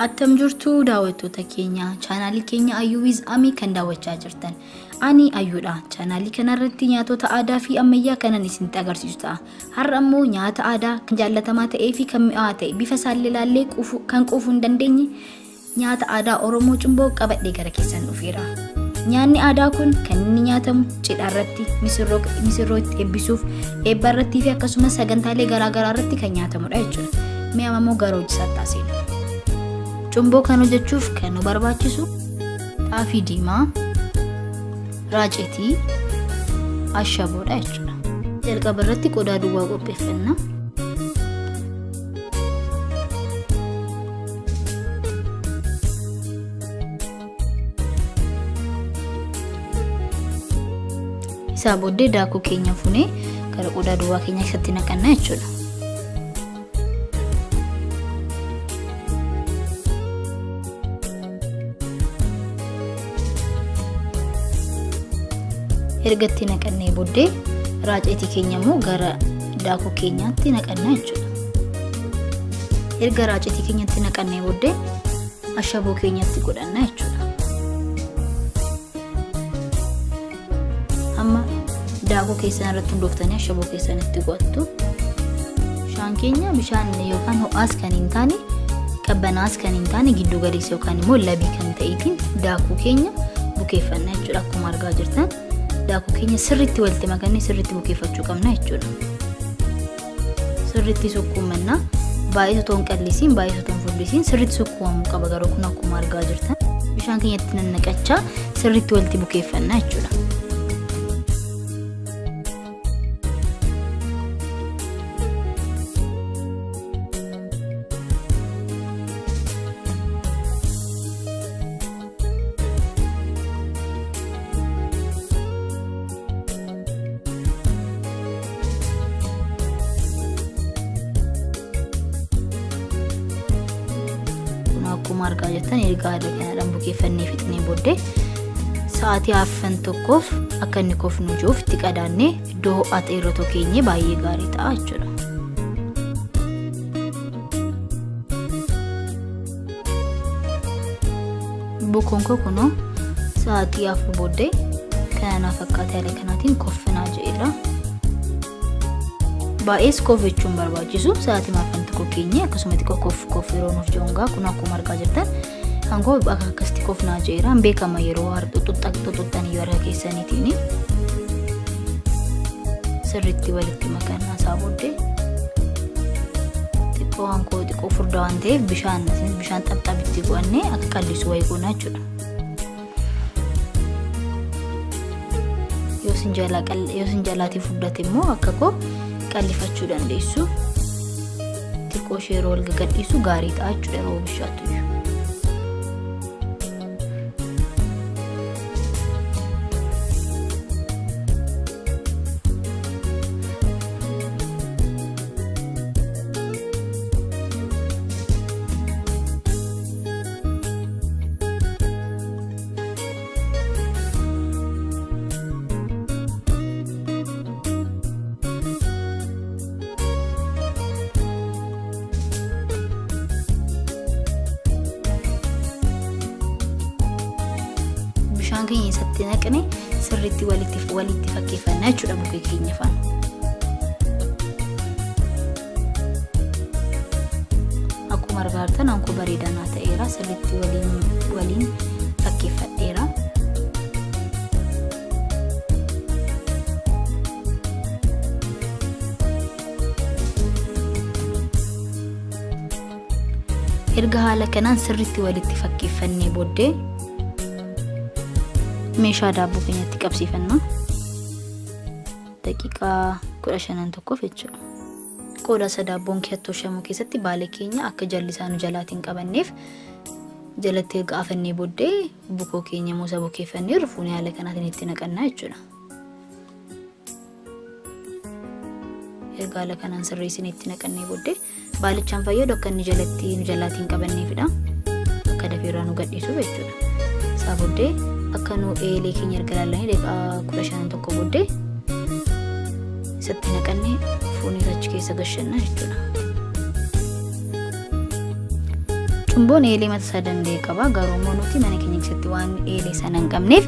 Attam jirtu daawwattoota keenya chaanaalii keenya Ayyuwiz Amii kan daawwachaa jirtan. Ani Ayyuudha. Chaanaalii kanarratti nyaatota aadaa fi ammayyaa kanan isinitti agarsiisu ta'a. Har'a ammoo nyaata aadaa kan jaallatamaa ta'ee fi kan mi'aawaa ta'e bifa isaallee ilaallee kan quufuu hin dandeenye nyaata aadaa Oromoo Cumboo qabadhee gara keessan dhufeera. Nyaanni aadaa kun kan inni nyaatamu cidha irratti, misirroo itti eebbisuuf, eebba irratti fi akkasumas sagantaalee garaagaraa irratti kan nyaatamudha jechuudha. Mi'a ammoo gara hojii taasisa. Cumboo kan hojjechuuf kan nu barbaachisu xaafii diimaa, raacetii, ashaboodha jechuudha. Jalqaba irratti qodaa duwwaa qopheeffanna. Isaa booddee daakuu keenya funee gara qodaa duwwaa keenya keessatti naqanna jechuudha. Ergatti naqannee booddee raacetii keenya immoo gara daakuu keenyaatti naqanna jechuudha. Erga raacetii keenyatti naqannee booddee ashaboo keenyatti godhanna jechuudha. Amma daakuu keessan irratti hundooftanii ashaboo keessan itti godhattu. Bishaan keenya bishaan yookaan ho'aas kan hin taane, qabbanaas kan hin taane, giddu galeessa yookaan immoo labii kan ta'eetiin daakuu keenya bukeeffanna jechuudha. Akkuma argaa jirtan daakuu keenya sirriitti walitti makannee sirriitti bukeeffachuu qabna jechuudha. Sirriitti sukkuumannaa baay'ee otoo hin qal'isiin baay'ee otoo hin furdisiin sirriitti sukkuumamuu qaba. Garuu kun akkuma argaa jirtan bishaan keenyatti nannaqachaa sirriitti walitti bukeeffanna jechuudha. Akkuma argaa jirtan erga haala kanadhaan bukeeffannee fixnee booddee sa'aatii haffan tokkoof akka inni kofnu jiruuf itti qadaannee iddoo ho'aa ta'e irra keenyee baay'ee gaarii ta'a jechuudha. Bukoon koo kunoo sa'aatii afur booddee kana fakkaata haala kanaatiin koffinaa jedheera. Baay'ees koffichuun barbaachisu sa'aatii haffan tokko keenyee akkasuma xiqqoo kof yeroo nuuf jongaa kun akkuma argaa jirtan hangoo akkasitti kofnaa jedheera. Beekama yeroo xuxuxxanii yoo harka keessaniitiin sirriitti walitti makannaa isaa booddee xiqqoo hangoo xiqqoo furdaa waan ta'eef bishaan xapxabitti go'annee akka qallisu wayii goona jechuudha. Yoo sin jalaatii furdate immoo akka koo qallifachuu dandeessu. Xiqqoo yeroo ol gadhiisu gaarii ta'a jechuudha yeroo bishaatu. Bishaan keenya isatti naqnee sirriitti walitti fakkeeffanna jechuudha bukee keenya faana. Akkuma argaa jirtan hankoo bareedaa ta'eera. Sirriitti waliin fakkeeffadheera. Erga haala kanaan sirriitti walitti fakkeeffannee booddee meeshaa daabboo keenyatti qabsiifanna. Daqiiqaa 15 tokkoof jechuudha. Qodaa daabboon keessatti tolchamu keessatti baalee keenya akka jallisaa nu jalaatiin qabanneef jalatti erga afannee booddee bukoo keenya moosa bukeeffannee rufuun haala kanaatiin itti naqannaa jechuudha. Erga haala kanaan sirreessin itti naqannee booddee baalichaan fayyadu akka inni nu jalaatiin qabanneefidha. Akka dafeerraa nu gadhiisuuf jechuudha. Isaa booddee akka nu eelee keenya erga laalanii daqiiqaa 15 tokko booddee isatti naqannee foonii achi keessa gashanna jechuudha. Cumboon eelee mataa danda'e qaba. Garuu nuti mana keenya keessatti waan eelee sana hin qabneef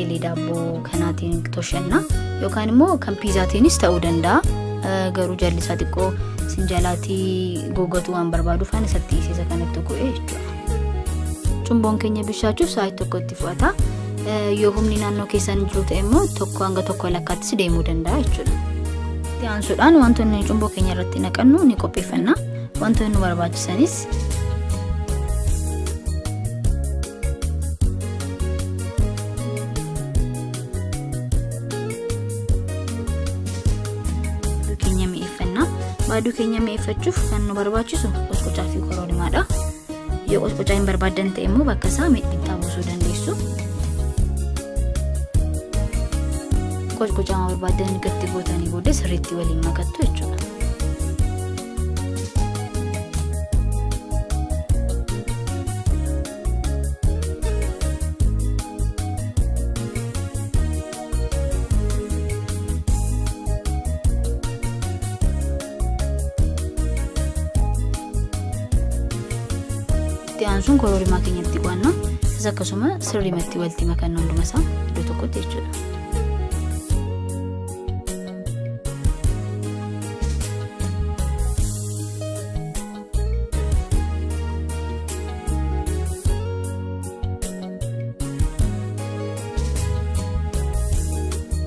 eelee daabboo kanaatiin toshanna yookaan immoo kan piizaatiinis ta'uu danda'a. Garuu jalli isaa xiqqoo sinjalaatii goggatu waan barbaaduuf ani isatti isa kanatti go'ee jechuudha. Cumboon keenya bishaachuuf sa'aatii tokkotti fudhata. Yoo humni naannoo keessan jiru ta'e immoo tokko hanga tokko lakkaattis deemuu danda'a jechuudha. Itti aansuudhaan wantoonni cumboo keenya irratti naqannu ni qopheeffanna. Wantoonni nu barbaachisanis baaduu keenya mi'eeffachuuf kan nu barbaachisu qosqocaa fi kororimaadha. Yoo qosqocaa hin barbaadan ta'e immoo bakka isaa mi'eeffachaa buusuu dandeessu. Qosqocaa barbaadan gatti gootanii booddee sirriitti waliin makattu jechuudha. Aansun kororimaa keenyatti qo'anna. Isa akkasuma sirriimatti walitti makanna hunduma isaa iddoo tokkotti jechuudha.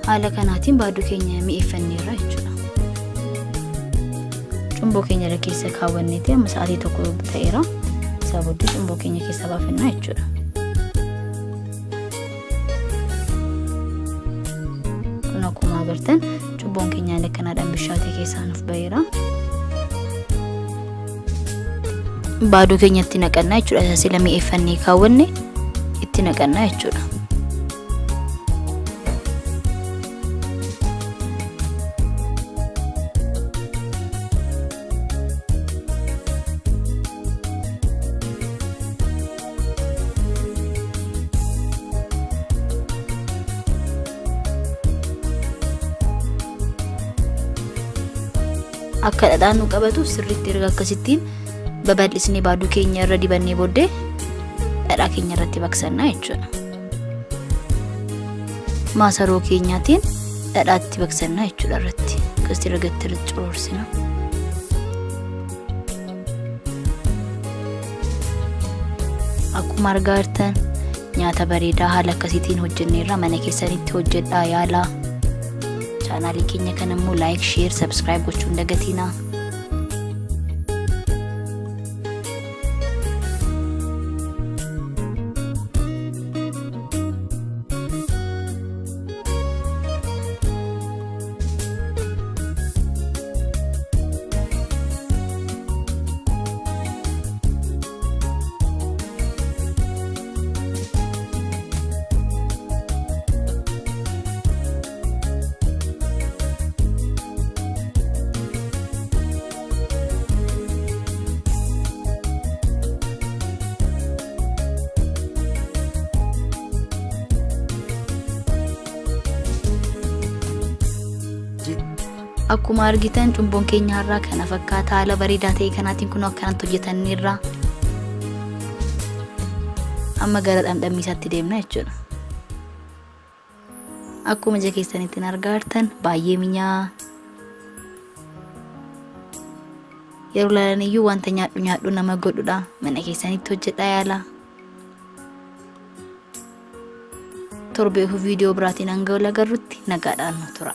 Haala kanaatiin baaduu keenya mi'eeffanneerra jechuudha. Cumboo keenya keessa kaawwanneeti amma sa'aatii tokko ta'eera. Booddee cumboo keenya keessa baafannaa jechuudha. Kun akkuma agartan cumboon keenya akkanaadhaan bishaatee keessaa nuuf baheera. Baaduu keenyatti naqannaa jechuudha. Sila mi'eeffannee kaawwanne itti naqannaa jechuudha. Akka dhadhaan nu qabatu sirriitti erga akkasittiin babal'isnee baaduu keenya irra dibannee booddee dhadhaa keenya irratti baqsannaa jechuudha. Maasaroo keenyaatiin dhadhaatti baqsannaa jechuudha irratti. Akkasitti ragatti irratti cuursina. Akkuma argaa jirtan nyaata bareedaa haala akkasiitiin hojjenneerra mana keessanitti hojjedhaa yaalaa. Chaanaalii keenya kana immoo like, share, subscribe gochuun dagatina. Akkuma argitan cumboon keenya har'aa kana fakkaata haala bareedaa ta'e kanaatiin kun akkanatti hojjetanneerra. Amma gara dhamdhammiisaatti deemna jechuudha. Akkuma ija keessanitti argaa jirtan baay'ee mi'aa. Yeroo laalaniyyuu wanta nyaadhu nama godhudha. Mana keessanitti hojjedhaa yaala. Torbee viidiyoo biraatiin hanga wal agarrutti nagaadhaan nu tura.